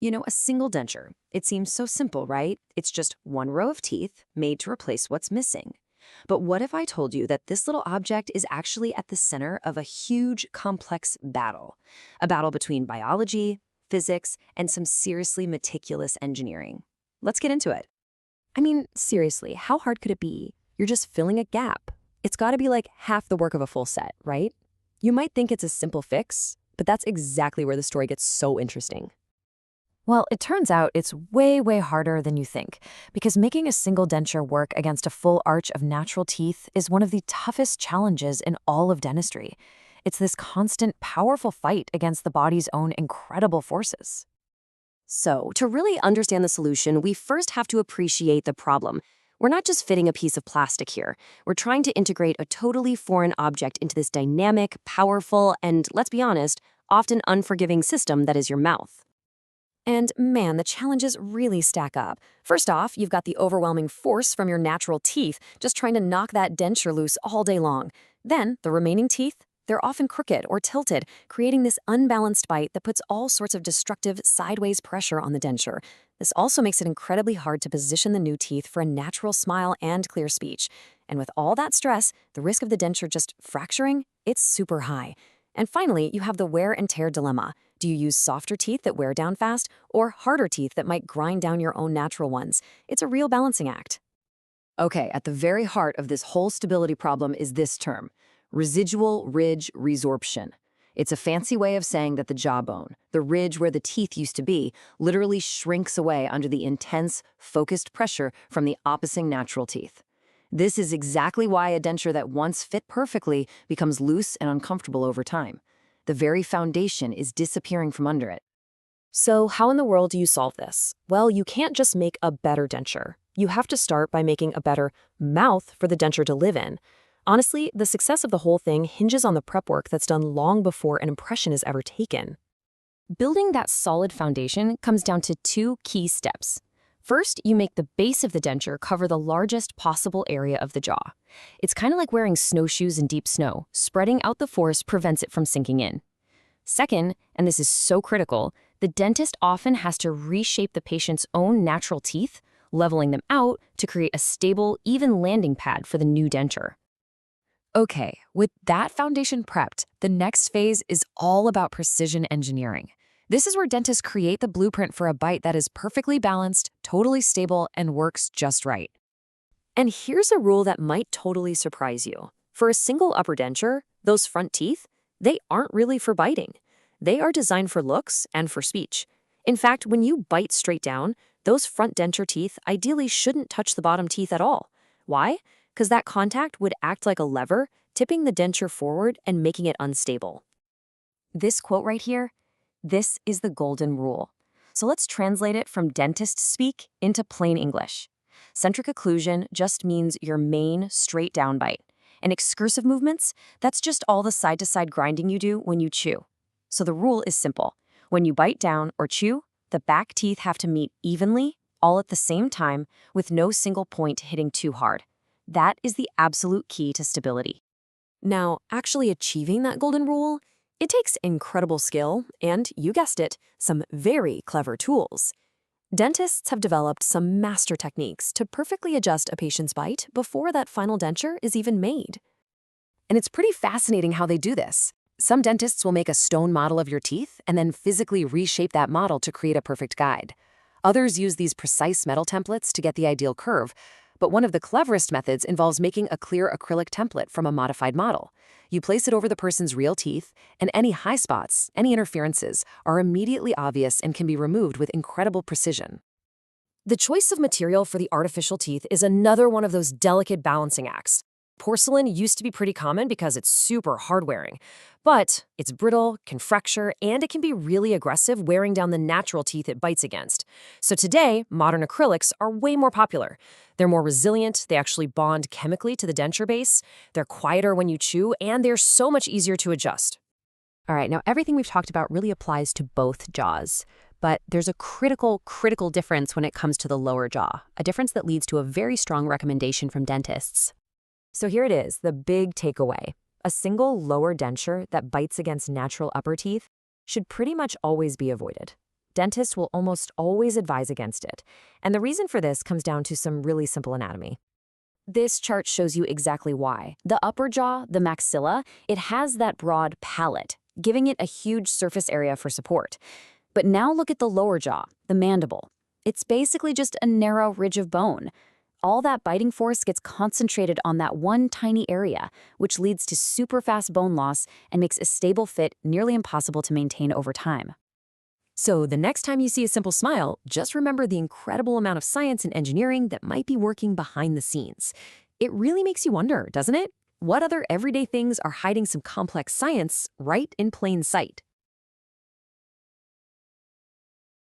A single denture. It seems so simple, right? It's just one row of teeth made to replace what's missing. But what if I told you that this little object is actually at the center of a huge, complex battle? A battle between biology, physics, and some seriously meticulous engineering. Let's get into it. I mean, seriously, how hard could it be? You're just filling a gap. It's got to be like half the work of a full set, right? You might think it's a simple fix, but that's exactly where the story gets so interesting. Well, it turns out it's way, way harder than you think, because making a single denture work against a full arch of natural teeth is one of the toughest challenges in all of dentistry. It's this constant, powerful fight against the body's own incredible forces. So, to really understand the solution, we first have to appreciate the problem. We're not just fitting a piece of plastic here. We're trying to integrate a totally foreign object into this dynamic, powerful, and, let's be honest, often unforgiving system that is your mouth. And man, the challenges really stack up. First off, you've got the overwhelming force from your natural teeth, just trying to knock that denture loose all day long. Then, the remaining teeth, they're often crooked or tilted, creating this unbalanced bite that puts all sorts of destructive sideways pressure on the denture. This also makes it incredibly hard to position the new teeth for a natural smile and clear speech. And with all that stress, the risk of the denture just fracturing, it's super high. And finally, you have the wear and tear dilemma. Do you use softer teeth that wear down fast, or harder teeth that might grind down your own natural ones? It's a real balancing act. Okay, at the very heart of this whole stability problem is this term, residual ridge resorption. It's a fancy way of saying that the jawbone, the ridge where the teeth used to be, literally shrinks away under the intense, focused pressure from the opposing natural teeth. This is exactly why a denture that once fit perfectly becomes loose and uncomfortable over time. The very foundation is disappearing from under it. So how in the world do you solve this? Well, you can't just make a better denture. You have to start by making a better mouth for the denture to live in. Honestly, the success of the whole thing hinges on the prep work that's done long before an impression is ever taken. Building that solid foundation comes down to two key steps. First, you make the base of the denture cover the largest possible area of the jaw. It's kind of like wearing snowshoes in deep snow. Spreading out the force prevents it from sinking in. Second, and this is so critical, the dentist often has to reshape the patient's own natural teeth, leveling them out to create a stable, even landing pad for the new denture. Okay, with that foundation prepped, the next phase is all about precision engineering. This is where dentists create the blueprint for a bite that is perfectly balanced, totally stable, and works just right. And here's a rule that might totally surprise you. For a single upper denture, those front teeth, they aren't really for biting. They are designed for looks and for speech. In fact, when you bite straight down, those front denture teeth ideally shouldn't touch the bottom teeth at all. Why? Because that contact would act like a lever, tipping the denture forward and making it unstable. This quote right here, this is the golden rule. So let's translate it from dentist speak into plain English. Centric occlusion just means your main, straight-down bite. And excursive movements, that's just all the side-to-side grinding you do when you chew. So the rule is simple. When you bite down or chew, the back teeth have to meet evenly, all at the same time, with no single point hitting too hard. That is the absolute key to stability. Now, actually achieving that golden rule, it takes incredible skill and, you guessed it, some very clever tools. Dentists have developed some master techniques to perfectly adjust a patient's bite before that final denture is even made. And it's pretty fascinating how they do this. Some dentists will make a stone model of your teeth and then physically reshape that model to create a perfect guide. Others use these precise metal templates to get the ideal curve, but one of the cleverest methods involves making a clear acrylic template from a modified model. You place it over the person's real teeth, and any high spots, any interferences, are immediately obvious and can be removed with incredible precision. The choice of material for the artificial teeth is another one of those delicate balancing acts. Porcelain used to be pretty common because it's super hard-wearing, but it's brittle, can fracture, and it can be really aggressive, wearing down the natural teeth it bites against. So today, modern acrylics are way more popular. They're more resilient, they actually bond chemically to the denture base, they're quieter when you chew, and they're so much easier to adjust. All right, now everything we've talked about really applies to both jaws. But there's a critical difference when it comes to the lower jaw, a difference that leads to a very strong recommendation from dentists. So here it is, the big takeaway. A single lower denture that bites against natural upper teeth should pretty much always be avoided. dentists will almost always advise against it. And the reason for this comes down to some really simple anatomy. This chart shows you exactly why. The upper jaw, the maxilla, it has that broad palate, giving it a huge surface area for support. But now look at the lower jaw, the mandible. It's basically just a narrow ridge of bone. All that biting force gets concentrated on that one tiny area, which leads to super fast bone loss and makes a stable fit nearly impossible to maintain over time. So the next time you see a simple smile, just remember the incredible amount of science and engineering that might be working behind the scenes. It really makes you wonder, doesn't it? What other everyday things are hiding some complex science right in plain sight?